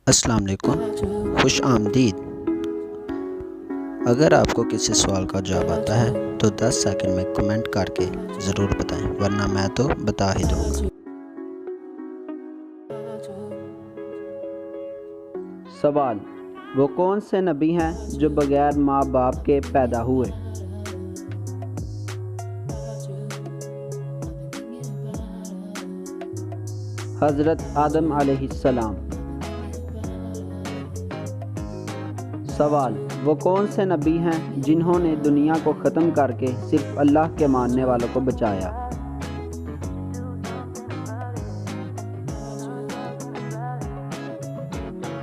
السلام علیکم، خوش آمدید۔ اگر آپ کو کسی سوال کا جواب آتا ہے تو 10 سیکنڈ میں کمنٹ کر کے ضرور بتائیں، ورنہ میں تو بتا ہی دوں گا۔ سوال: وہ کون سے نبی ہیں جو بغیر ماں باپ کے پیدا ہوئے؟ حضرت آدم علیہ السلام۔ سوال: وہ کون سے نبی ہیں جنہوں نے دنیا کو ختم کر کے صرف اللہ کے ماننے والوں کو بچایا؟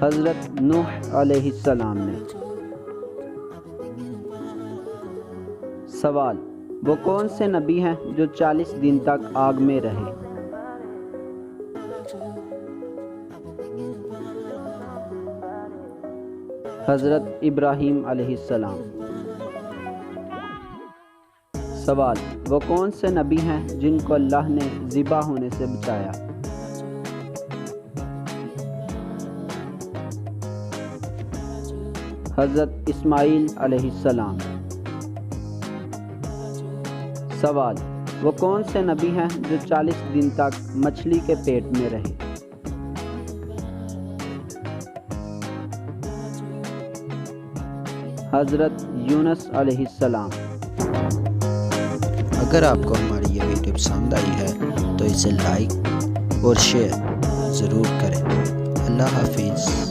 حضرت نوح علیہ السلام نے۔ سوال: وہ کون سے نبی ہیں جو 40 دن تک آگ میں رہے؟ حضرت ابراہیم علیہ السلام۔ سوال: وہ کون سے نبی ہیں جن کو اللہ نے ذبح ہونے سے بچایا؟ حضرت اسماعیل علیہ السلام۔ سوال: وہ کون سے نبی ہیں جو 40 دن تک مچھلی کے پیٹ میں رہے؟ حضرت یونس علیہ السلام۔ اگر آپ کو ہماری یہ ویڈیو پسند آئی ہے تو اسے لائک اور شیئر ضرور کریں۔ اللہ حافظ۔